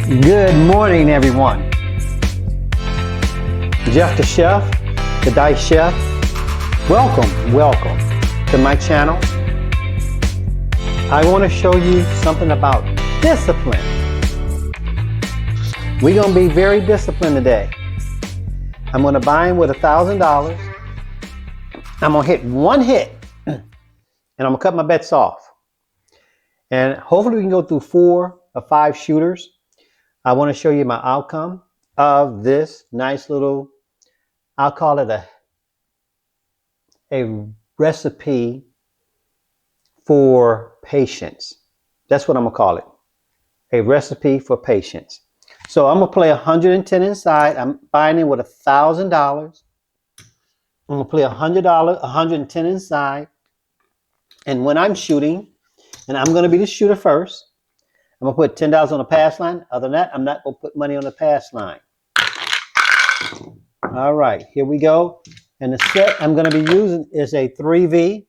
Good morning, everyone. Jeff the Chef, the Dice Chef. Welcome to my channel. I want to show you something about discipline. We're going to be very disciplined today. I'm going to buy in with $1,000. I'm going to hit one hit and I'm going to cut my bets off. And hopefully we can go through 4 or 5 shooters. I want to show you my outcome of this nice little, I'll call it a recipe for patience. That's what I'm going to call it. A recipe for patience. So I'm going to play 110 inside. I'm buying in with $1,000. I'm going to play $100, 110 inside. And when I'm shooting, and I'm going to be the shooter first, I'm going to put $10 on the pass line. Other than that, I'm not going to put money on the pass line. All right, here we go. And the set I'm going to be using is a 3V.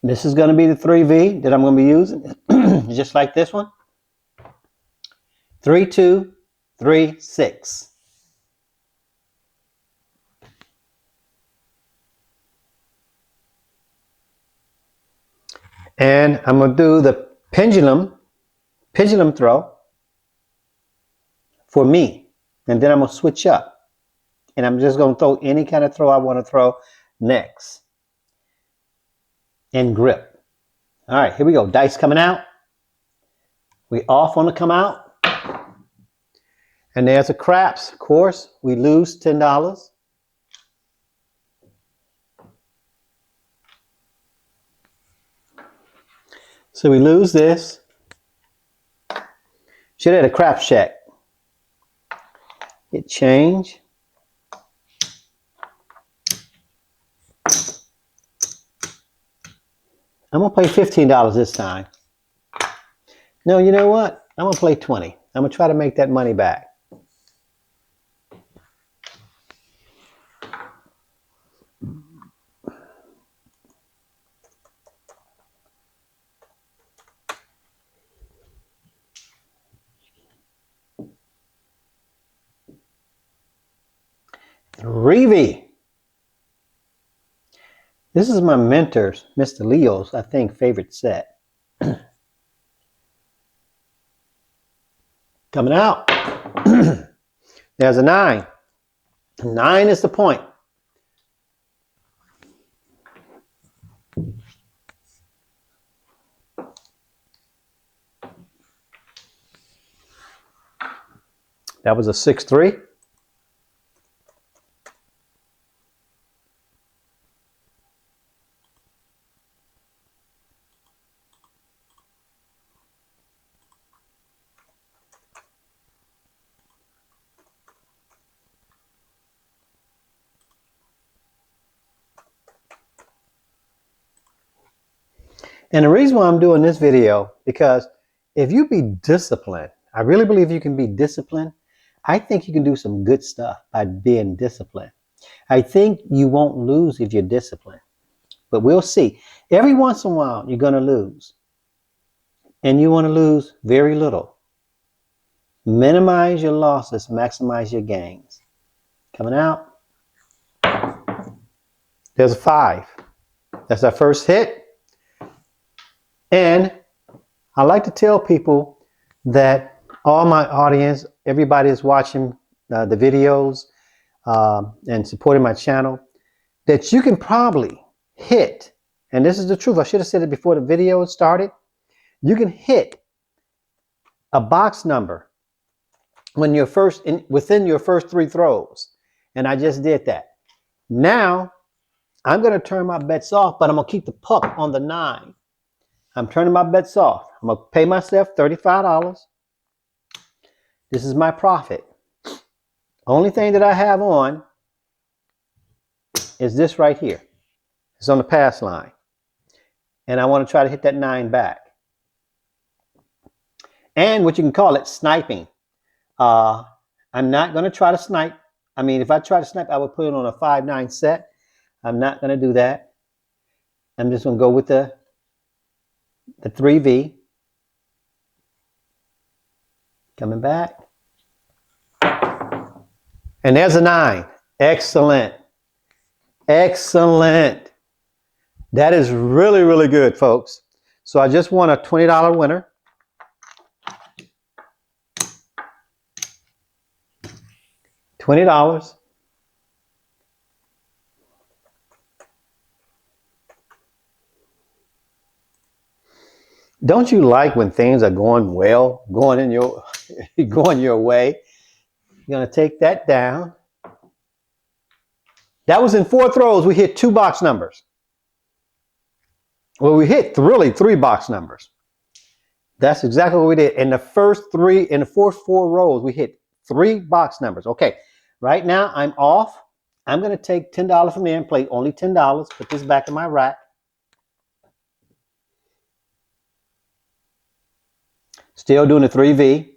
This is going to be the 3V that I'm going to be using, just like this one. 3, 2, 3, 6. And I'm going to do the pendulum throw for me. And then I'm going to switch up. And I'm just going to throw any kind of throw I want to throw next. And grip. All right, here we go. Dice coming out. We off on the come out. And there's a craps. Of course, we lose $10. So we lose this. Should have had a craps check. Hit change. I'm going to play $15 this time. No, you know what? I'm going to play 20. I'm going to try to make that money back. Reevy. This is my mentor's, Mr. Leo's, I think, favorite set. Coming out. There's a 9. 9 is the point. That was a 6-3. And the reason why I'm doing this video, because if you be disciplined, I really believe you can be disciplined. I think you can do some good stuff by being disciplined. I think you won't lose if you're disciplined, but we'll see. Every once in a while, you're going to lose, and you want to lose very little. Minimize your losses, maximize your gains. Coming out. There's a 5. That's our first hit. And I like to tell people that all my audience, everybody is watching the videos and supporting my channel, that you can probably hit, and this is the truth, I should have said it before the video started, you can hit a box number when you're within your first 3 throws. And I just did that. Now, I'm going to turn my bets off, but I'm going to keep the puck on the 9. I'm turning my bets off. I'm going to pay myself $35. This is my profit. Only thing that I have on is this right here. It's on the pass line. And I want to try to hit that 9 back. And what you can call it, sniping. I'm not going to try to snipe. I mean, if I try to snipe, I would put it on a 5-9 set. I'm not going to do that. I'm just going to go with the 3V. Coming back. And there's a 9. Excellent. Excellent. That is really, really good, folks. So I just won a $20 winner. $20. Don't you like when things are going well, going your way? You're going to take that down. That was in 4 throws. We hit 2 box numbers. Well, we hit really 3 box numbers. That's exactly what we did. In the first 4 rows, we hit 3 box numbers. Okay, right now I'm off. I'm going to take $10 from the end plate, only $10. Put this back in my rack. Still doing the 3V.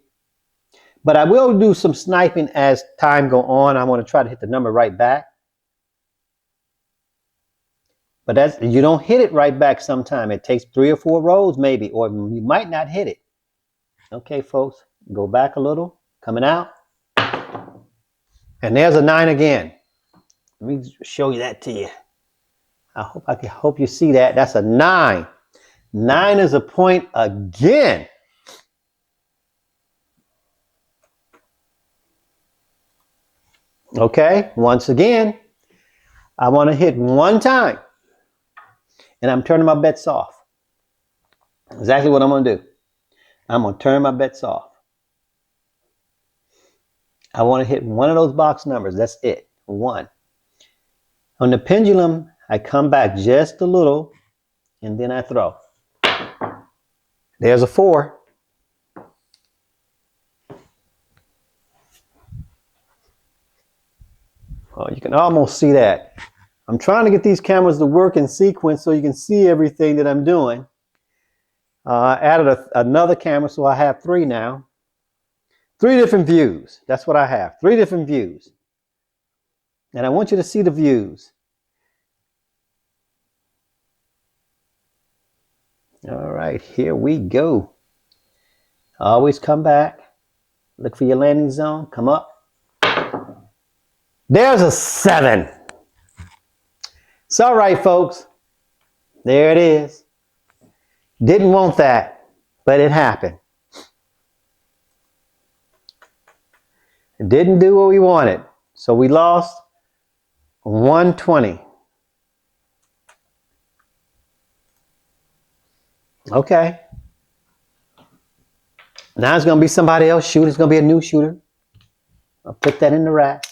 But I will do some sniping as time go on. I want to try to hit the number right back. But you don't hit it right back sometime. It takes 3 or 4 rows maybe, or you might not hit it. Okay, folks, go back a little, coming out. And there's a 9 again. Let me show you that to you. I hope you see that. That's a 9. 9 is a point again. Okay, once again, I want to hit 1 time. And I'm turning my bets off. Exactly what I'm going to do. I'm going to turn my bets off. I want to hit 1 of those box numbers. That's it. 1. On the pendulum, I come back just a little, and then I throw. There's a 4. Oh, you can almost see that. I'm trying to get these cameras to work in sequence so you can see everything that I'm doing. I added another camera, so I have 3 now. 3 different views. That's what I have. 3 different views. And I want you to see the views. All right, here we go. Always come back. Look for your landing zone. Come up. There's a 7. It's all right, folks. There it is. Didn't want that, but it happened. It didn't do what we wanted, so we lost 120. Okay. Now it's going to be somebody else shooting. It's going to be a new shooter. I'll put that in the rack.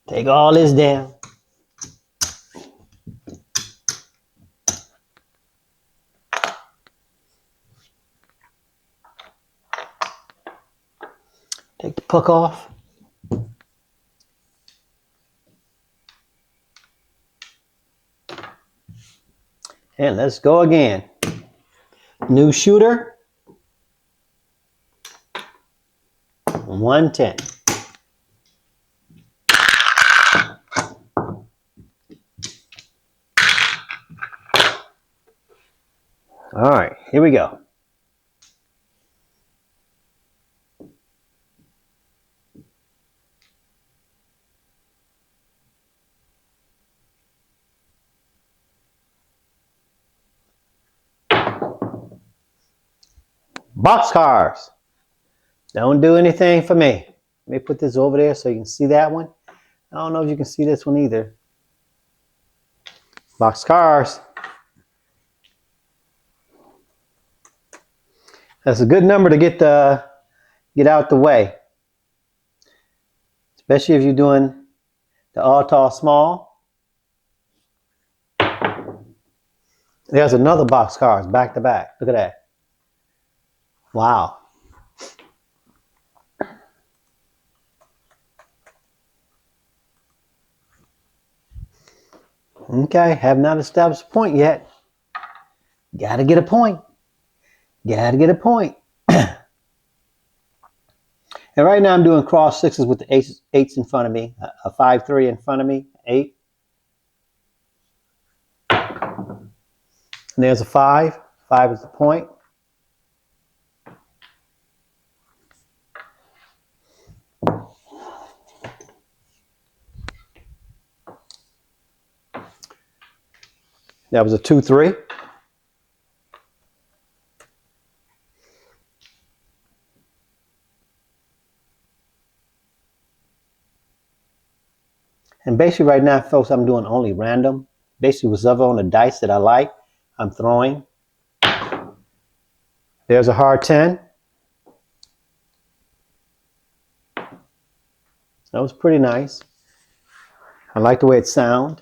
Take all this down. Take the puck off. And let's go again. New shooter. 110. All right, here we go. Boxcars. Don't do anything for me. Let me put this over there so you can see that one. I don't know if you can see this one either. Boxcars. That's a good number to get out the way. Especially if you're doing the all tall small. There's another boxcars back to back. Look at that. Wow. Okay, have not established a point yet. Gotta get a point. Gotta get a point. And right now I'm doing cross 6s with the 8s in front of me, a 5-3 in front of me, 8. And there's a 5. 5 is the point. That was a 2, 3. And basically right now, folks, I'm doing only random. Basically, whatever on the dice that I like, I'm throwing. There's a hard 10. That was pretty nice. I like the way it sounds.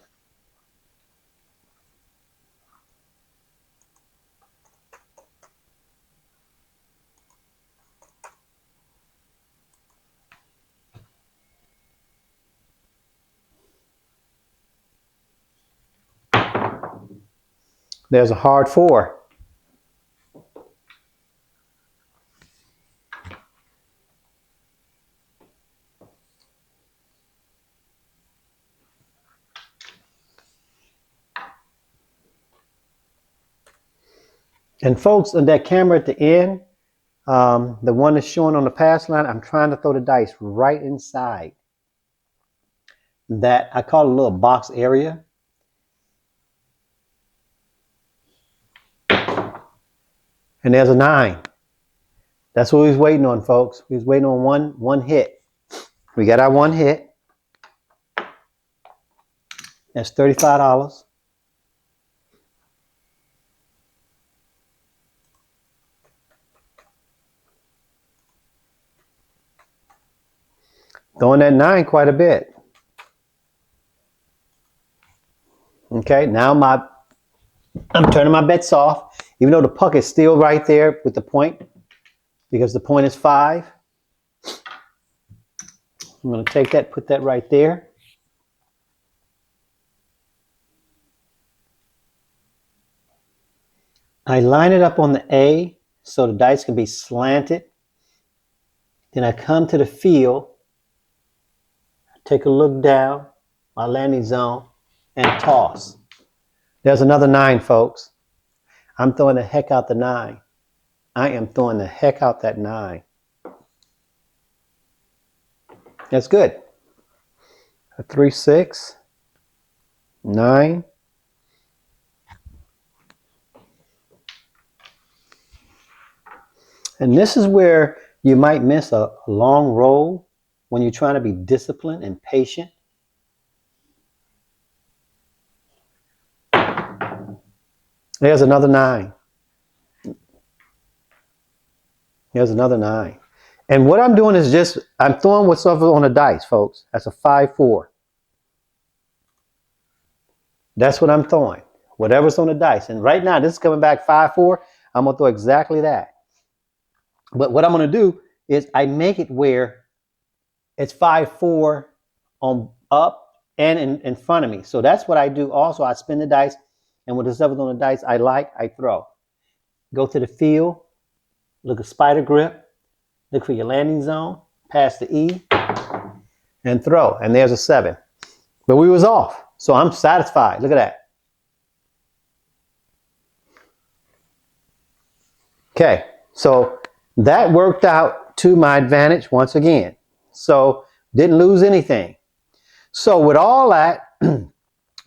There's a hard 4. And folks, on that camera at the end, the one that's showing on the pass line, I'm trying to throw the dice right inside that, I call it a little box area. And there's a 9. That's what we was waiting on, folks. We was waiting on one hit. We got our one hit. That's $35. Throwing that 9 quite a bit. Okay, now I'm turning my bets off, even though the puck is still right there with the point, because the point is 5. I'm going to take that, put that right there. I line it up on the A so the dice can be slanted. Then I come to the field, take a look down, my landing zone, and toss. There's another 9, folks. I'm throwing the heck out the 9. I am throwing the heck out that 9. That's good. A 3, 6, 9. And this is where you might miss a long roll when you're trying to be disciplined and patient. There's another 9. There's another 9. And what I'm doing is just, I'm throwing what's on the dice, folks. That's a 5, 4. That's what I'm throwing. Whatever's on the dice. And right now, this is coming back 5, 4. I'm going to throw exactly that. But what I'm going to do is I make it where it's 5, 4 on up and in front of me. So that's what I do. Also, I spin the dice, and with the stuff on the dice I like, I throw. Go to the field, look at spider grip, look for your landing zone, pass the E, and throw. And there's a 7. But we was off, so I'm satisfied. Look at that. Okay, so that worked out to my advantage once again. So didn't lose anything. So with all that,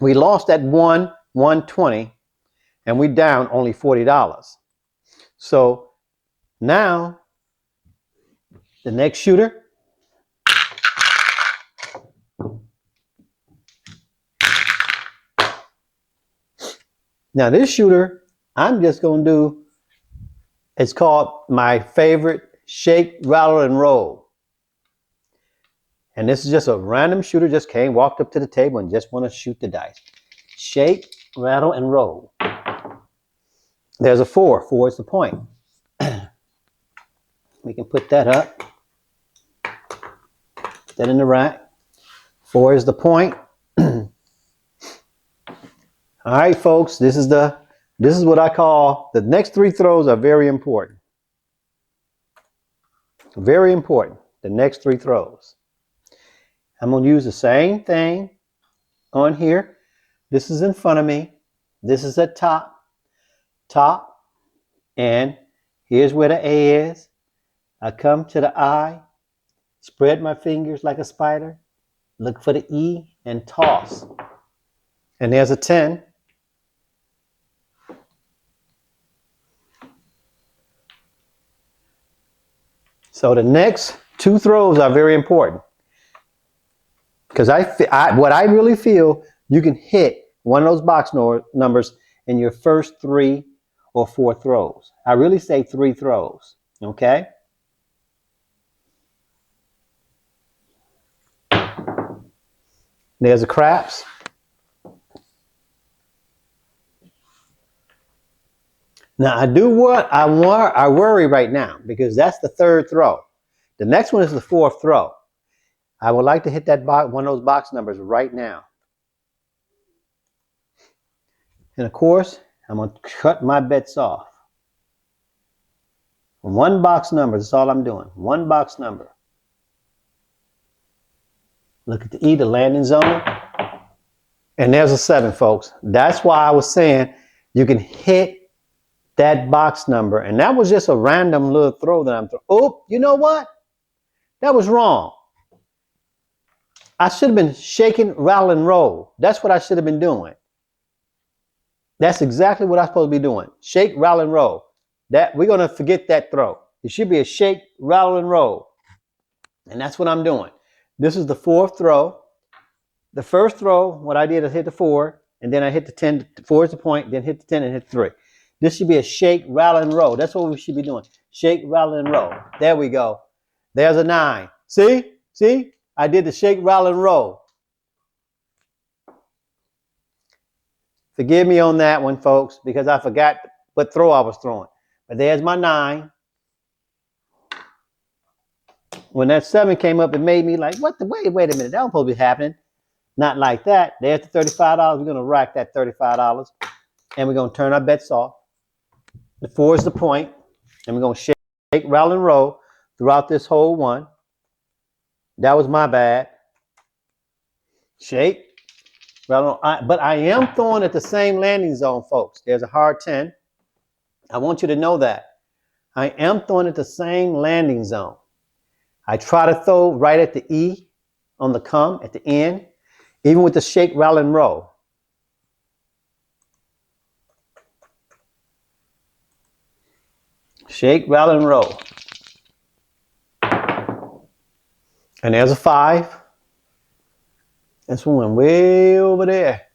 we lost at 120, and we down only $40. So now the next shooter. Now this shooter, I'm just going to do, it's called my favorite shake, rattle, and roll. And this is just a random shooter, just came, walked up to the table and just want to shoot the dice. Shake, rattle, and roll. There's a 4. 4 is the point. We can put that up. Put that in the rack. 4 is the point. All right, folks, this is what I call, the next 3 throws are very important. Very important, the next 3 throws. I'm going to use the same thing on here. This is in front of me. This is at top, and here's where the A is. I come to the I, spread my fingers like a spider, look for the E, and toss. And there's a 10. So the next two throws are very important, because what I really feel, you can hit one of those box numbers in your first 3 or 4 throws. I really say 3 throws, okay? There's a craps. Now I worry right now, because that's the 3rd throw. The next one is the 4th throw. I would like to hit that one of those box numbers right now. And of course, I'm going to cut my bets off. 1 box number, that's all I'm doing. 1 box number. Look at the E, the landing zone. And there's a 7, folks. That's why I was saying you can hit that box number. And that was just a random little throw that I'm throwing. Oh, you know what? That was wrong. I should have been shaking, rattle, and roll. That's what I should have been doing. That's exactly what I'm supposed to be doing. Shake, rattle, and roll. That we're going to forget that throw. It should be a shake, rattle, and roll. And that's what I'm doing. This is the 4th throw. The first throw, what I did is hit the 4, and then I hit the 10. 4 is the point, then hit the 10 and hit 3. This should be a shake, rattle, and roll. That's what we should be doing. Shake, rattle, and roll. There we go. There's a 9. See? See? I did the shake, rattle, and roll. Forgive me on that one, folks, because I forgot what throw I was throwing. But there's my 9. When that 7 came up, it made me like, what the, wait a minute, that don't supposed to be happening. Not like that. There's the $35. We're going to rack that $35. And we're going to turn our bets off. The 4 is the point. And we're going to shake, rattle, and roll throughout this whole one. That was my bad. Shake, rattle, but I am throwing at the same landing zone, folks. There's a hard 10. I want you to know that. I am throwing at the same landing zone. I try to throw right at the E on the come at the end, even with the shake, rattle, and roll. Shake, rattle, and roll. And there's a 5. This one went way over there.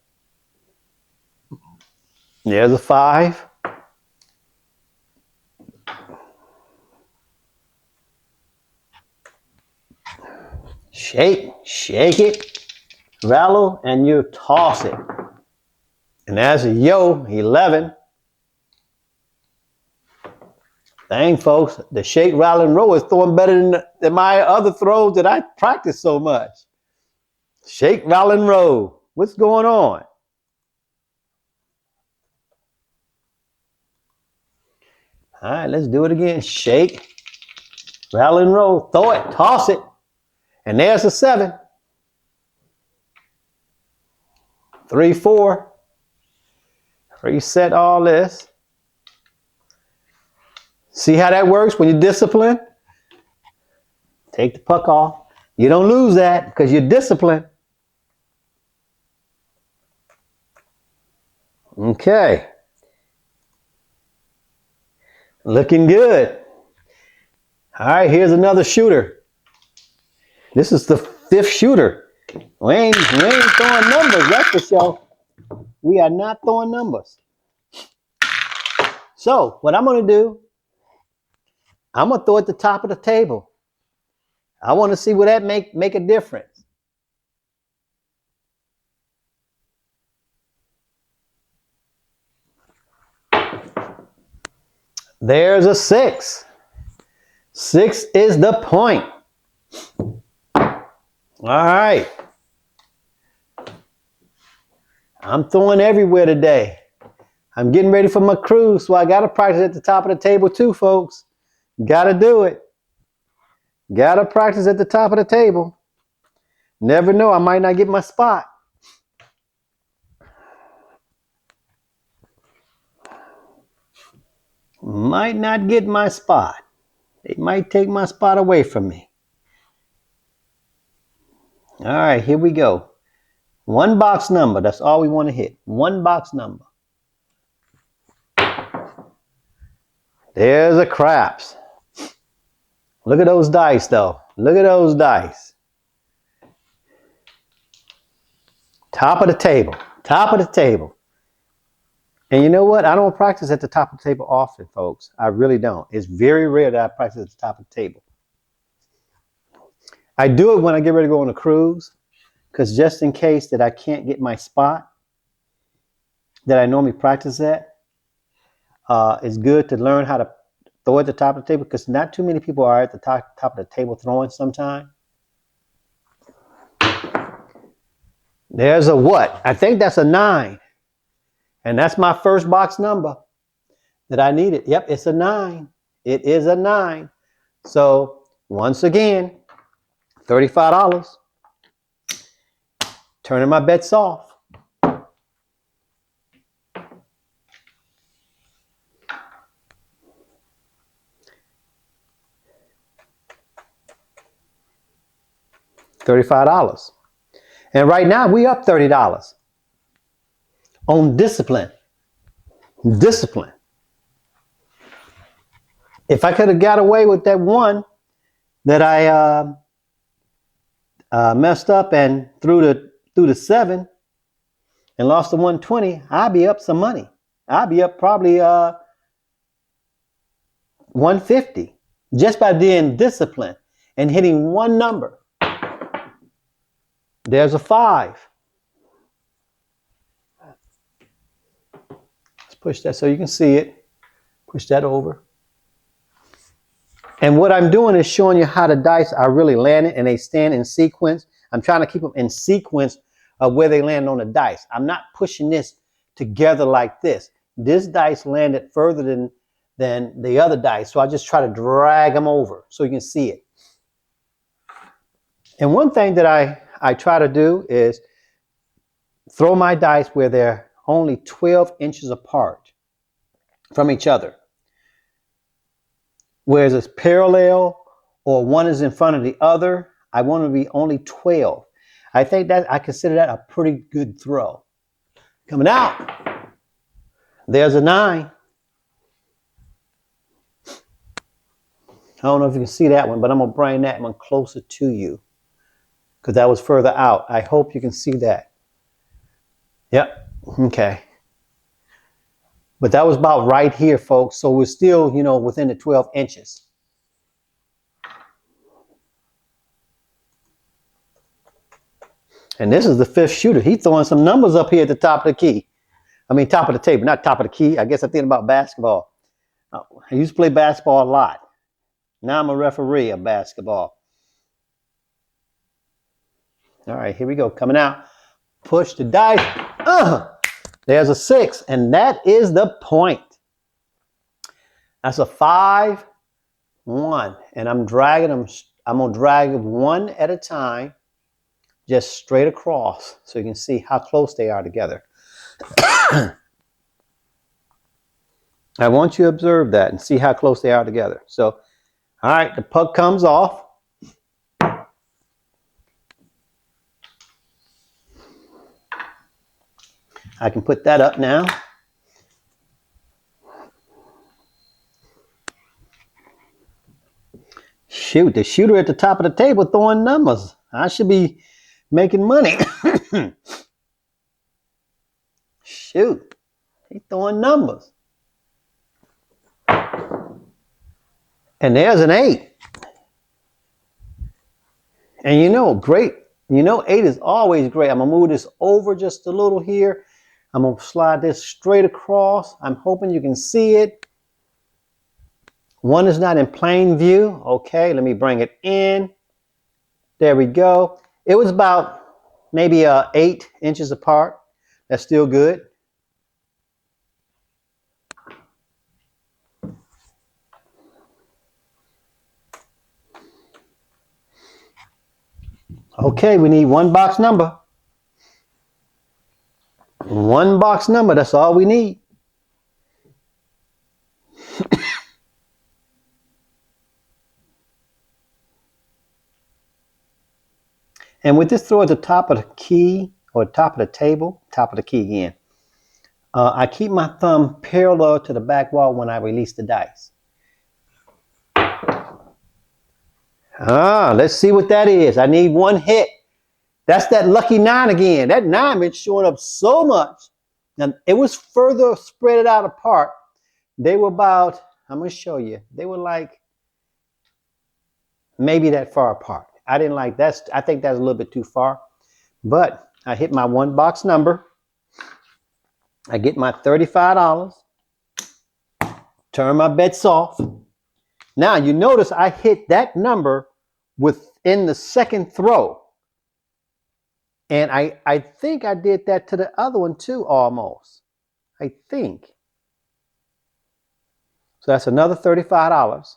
There's a 5. Shake it, rattle, and you toss it. And there's a yo, 11. Dang, folks, the shake, rattle, and roll is throwing better than my other throws that I practice so much. Shake, rattle, and roll. What's going on? All right, let's do it again. Shake, rattle, and roll. Throw it, toss it. And there's a 7. 3, 4. Reset all this. See how that works when you discipline? Take the puck off. You don't lose that because you're disciplined. Okay. Looking good. All right, here's another shooter. This is the 5th shooter. We ain't throwing numbers, that's for sure. We are not throwing numbers. So what I'm going to do, I'm going to throw at the top of the table. I want to see will that make a difference. There's a 6. 6 is the point. All right. I'm throwing everywhere today. I'm getting ready for my cruise, so I got to practice at the top of the table too, folks. Got to do it. Got to practice at the top of the table. Never know, I might not get my spot. might not get my spot. They might take my spot away from me. All right, here we go. One box number. That's all we want to hit. One box number. There's a craps. Look at those dice, though. Look at those dice. Top of the table. Top of the table. And you know what? I don't practice at the top of the table often, folks. I really don't. It's very rare that I practice at the top of the table. I do it when I get ready to go on a cruise, because just in case that I can't get my spot that I normally practice at, it's good to learn how to throw at the top of the table, because not too many people are at the top of the table throwing sometime. There's a what? I think that's a 9. And that's my first box number that I needed. Yep, it's a 9. It is a 9. So once again, $35. Turning my bets off. $35. And right now we up $30 on discipline. Discipline. If I could have got away with that one that I messed up and threw the 7 and lost the 120, I'd be up some money. I'd be up probably 150 just by being disciplined and hitting one number. There's a 5. Let's push that so you can see it. Push that over. And what I'm doing is showing you how the dice are really landing, and they stand in sequence. I'm trying to keep them in sequence of where they land on the dice. I'm not pushing this together like this. This dice landed further than the other dice, so I just try to drag them over so you can see it. And one thing that I try to do is throw my dice where they're only 12 inches apart from each other. Whereas it's parallel or one is in front of the other, I want to be only 12. I think that I consider that a pretty good throw. Coming out, there's a 9. I don't know if you can see that one, but I'm going to bring that one closer to you because that was further out. I hope you can see that. Yep. Okay. But that was about right here, folks. So we're still, within the 12 inches. And this is the 5th shooter. He's throwing some numbers up here at the top of the key. I mean, top of the table, not top of the key. I guess I'm thinking about basketball. I used to play basketball a lot. Now I'm a referee of basketball. All right, here we go. Coming out. Push the dice. There's a 6, and that is the point. That's a 5, 1, and I'm dragging them. I'm gonna drag one at a time, just straight across, so you can see how close they are together. I want you to observe that and see how close they are together. So, all right, the puck comes off. I can put that up now. Shoot, the shooter at the top of the table throwing numbers. I should be making money. Shoot, he's throwing numbers. And there's an 8. And great. 8 is always great. I'm going to move this over just a little here. I'm going to slide this straight across. I'm hoping you can see it. 1 is not in plain view. Okay, let me bring it in. There we go. It was about maybe 8 inches apart. That's still good. Okay, we need one box number. One box number, that's all we need. And with this throw at the top of the key or top of the table, top of the key again, I keep my thumb parallel to the back wall when I release the dice. Let's see what that is. I need one hit. That's that lucky 9 again. That 9 been showing up so much. Now, it was further spread out apart. They were about, I'm going to show you. They were like maybe that far apart. I didn't like that. I think that's a little bit too far. But I hit my 1 box number. I get my $35. Turn my bets off. Now, you notice I hit that number within the second throw. And I think I did that to the other one too, almost. I think. So that's another $35.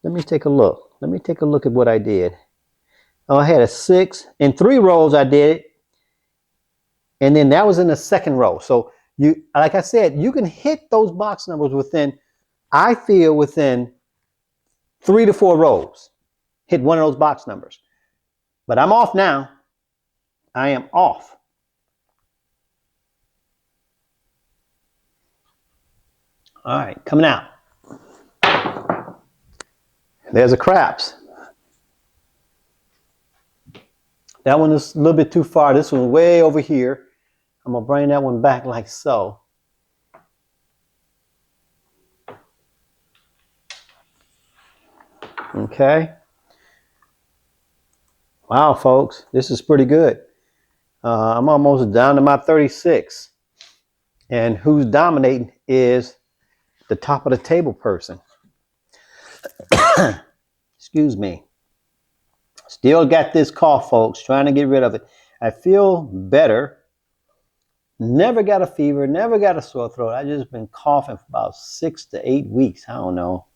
Let me take a look. Let me take a look at what I did. Oh, I had a 6. In 3 rows I did it. And then that was in the second row. So you, like I said, you can hit those box numbers within, I feel, within 3 to 4 rows. Hit one of those box numbers. But I'm off now. I am off. All right, coming out. There's a craps. That one is a little bit too far. This one's way over here. I'm going to bring that one back like so. Okay. Wow, folks, this is pretty good. I'm almost down to my 36. And who's dominating is the top of the table person. Excuse me. Still got this cough, folks, trying to get rid of it. I feel better. Never got a fever, never got a sore throat. I just been coughing for about 6 to 8 weeks. I don't know.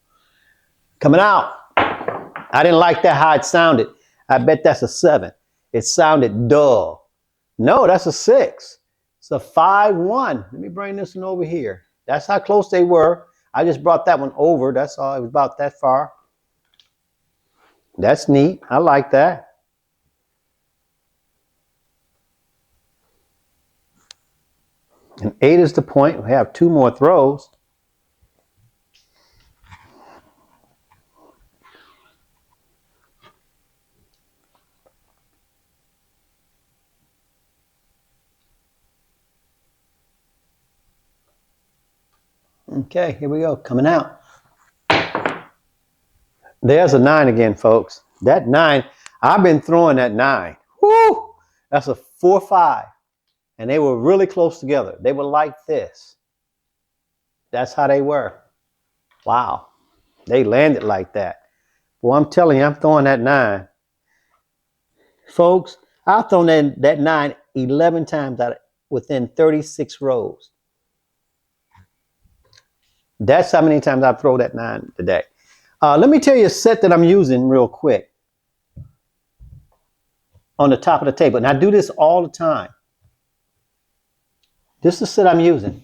Coming out. I didn't like that how it sounded. I bet that's a 7. It sounded dull. No, that's a 6. It's a 5-1. Let me bring this one over here. That's how close they were. I just brought that one over. That's all. It was about that far. That's neat. I like that. And 8 is the point. We have 2 more throws. Okay, here we go. Coming out. There's a 9 again, folks. That 9, I've been throwing that 9. Woo! That's a 4-5. And they were really close together. They were like this. That's how they were. Wow. They landed like that. Well, I'm telling you, I'm throwing that 9. Folks, I've thrown that 9 11 times out within 36 rows. That's how many times I've thrown that 9 today. Let me tell you a set that I'm using real quick. On the top of the table. And I do this all the time. This is the set I'm using.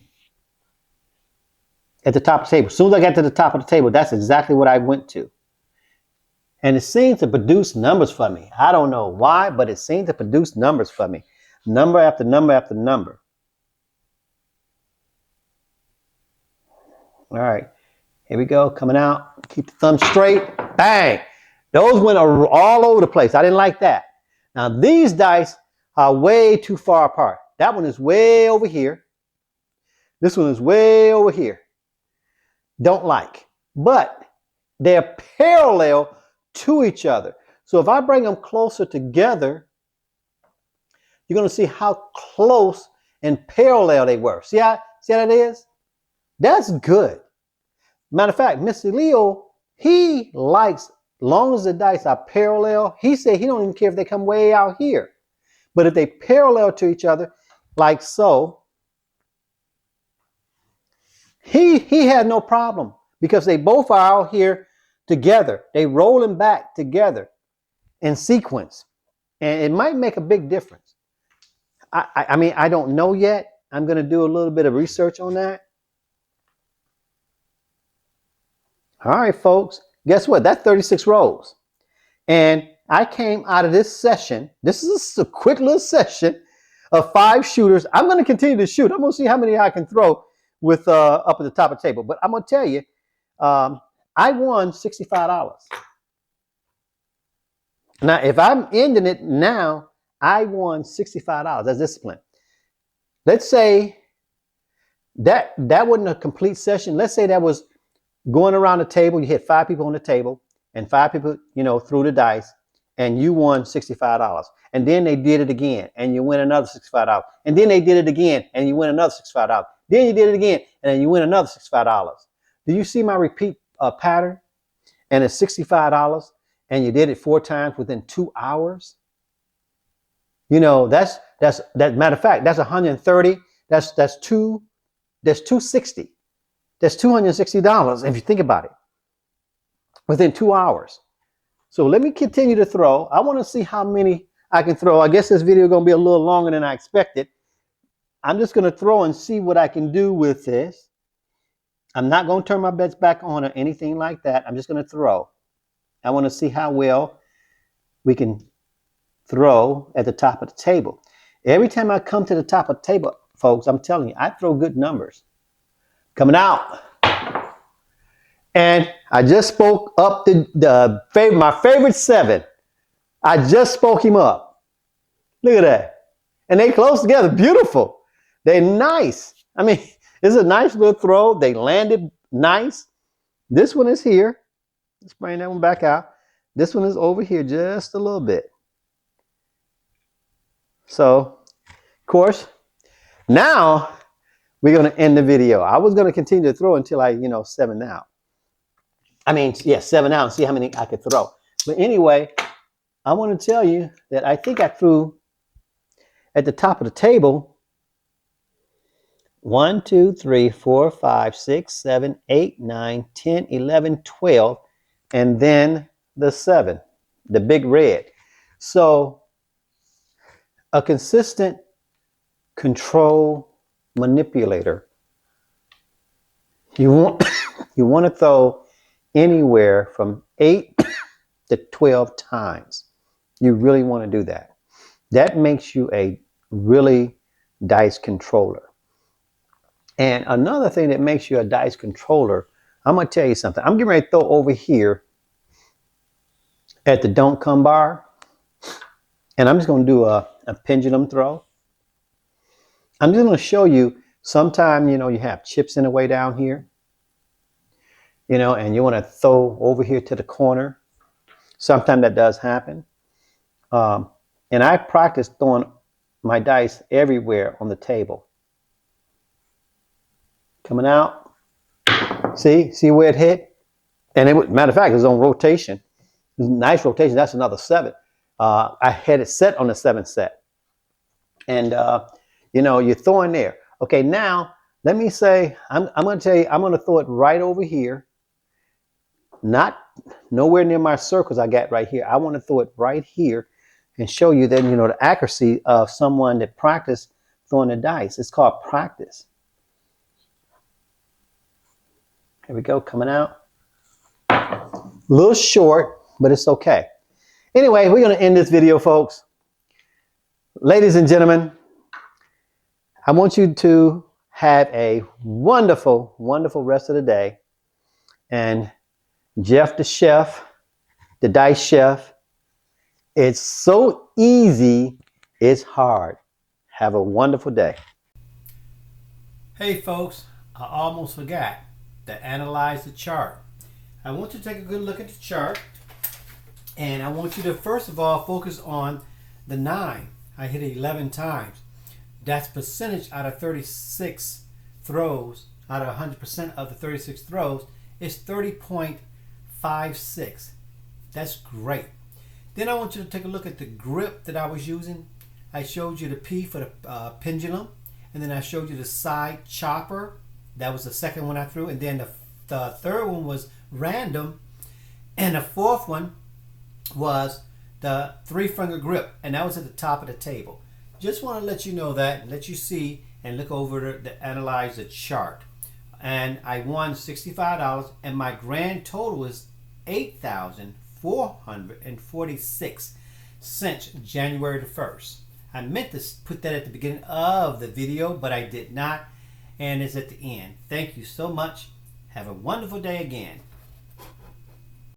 At the top of the table. As soon as I got to the top of the table, that's exactly what I went to. And it seemed to produce numbers for me. I don't know why, but it seemed to produce numbers for me. Number after number after number. All right. Here we go. Coming out. Keep the thumb straight. Bang. Those went all over the place. I didn't like that. Now, these dice are way too far apart. That one is way over here. This one is way over here. Don't like. But they're parallel to each other. So if I bring them closer together, you're going to see how close and parallel they were. See how that is? That's good. Matter of fact, Mr. Leo, he likes, long as the dice are parallel, he said he don't even care if they come way out here. But if they parallel to each other, like so, he had no problem because they both are out here together. They rolling back together in sequence. And it might make a big difference. I mean, I don't know yet. I'm going to do a little bit of research on that. All right, folks. Guess what? That's 36 rows. And I came out of this session. This is a quick little session of 5 shooters. I'm going to continue to shoot. I'm going to see how many I can throw with up at the top of the table. But I'm going to tell you, I won $65. Now, if I'm ending it now, I won $65. That's discipline. Let's say that wasn't a complete session. Let's say that was going around the table. You hit 5 people on the table, and 5 people, threw the dice, and you won $65. And then they did it again, and you win another $65. And then they did it again, and you win another $65. Then you did it again, and then you win another $65. Do you see my repeat pattern? And it's $65, and you did it 4 times within 2 hours. That's matter of fact, that's 130. That's 260. That's $260 if you think about it, within 2 hours. So let me continue to throw. I want to see how many I can throw. I guess this video is going to be a little longer than I expected. I'm just going to throw and see what I can do with this. I'm not going to turn my bets back on or anything like that. I'm just going to throw. I want to see how well we can throw at the top of the table. Every time I come to the top of the table, folks, I'm telling you, I throw good numbers. Coming out. And I just spoke up my favorite 7. I just spoke him up. Look at that. And they close together. Beautiful. They're nice. I mean, it's a nice little throw. They landed nice. This one is here. Let's bring that one back out. This one is over here just a little bit. So, of course, now we're going to end the video. I was going to continue to throw until I, 7 out. 7 out and see how many I could throw. But anyway, I want to tell you that I think I threw at the top of the table 1, 2, 3, 4, 5, 6, 7, 8, 9, 10, 11, 12, and then the 7, the big red. So a consistent control manipulator, you want to throw anywhere from 8 to 12 times. You really want to do that. That makes you a really dice controller. And another thing that makes you a dice controller, I'm going to tell you something. I'm getting ready to throw over here at the don't come bar. And I'm just going to do a pendulum throw. I'm just going to show you sometime, you have chips in the way down here, and you want to throw over here to the corner. Sometimes that does happen. And I practice throwing my dice everywhere on the table. Coming out. See where it hit? And it was, matter of fact, it was on rotation. It was nice rotation. That's another 7. I had it set on the 7th set. And, you're throwing there. Okay, now let me say, I'm going to tell you, I'm going to throw it right over here. Not nowhere near my circles I got right here. I want to throw it right here and show you that, the accuracy of someone that practiced throwing the dice. It's called practice. Here we go, coming out. A little short, but it's okay. Anyway, we're going to end this video, folks. Ladies and gentlemen, I want you to have a wonderful, wonderful rest of the day. And Jeff the chef, the dice chef, it's so easy, it's hard. Have a wonderful day. Hey folks, I almost forgot to analyze the chart. I want you to take a good look at the chart. And I want you to first of all focus on the 9. I hit it 11 times. That's percentage out of 36 throws, out of 100% of the 36 throws, is 30.56. That's great. Then I want you to take a look at the grip that I was using. I showed you the P for the pendulum, and then I showed you the side chopper. That was the second one I threw, and then the third one was random, and the fourth one was the 3-finger grip, and that was at the top of the table. Just want to let you know that, and let you see and look over analyze the chart. And I won $65, and my grand total is $8,400. $446 since January the 1st. I meant to put that at the beginning of the video, but I did not, and it's at the end. Thank you so much. Have a wonderful day again.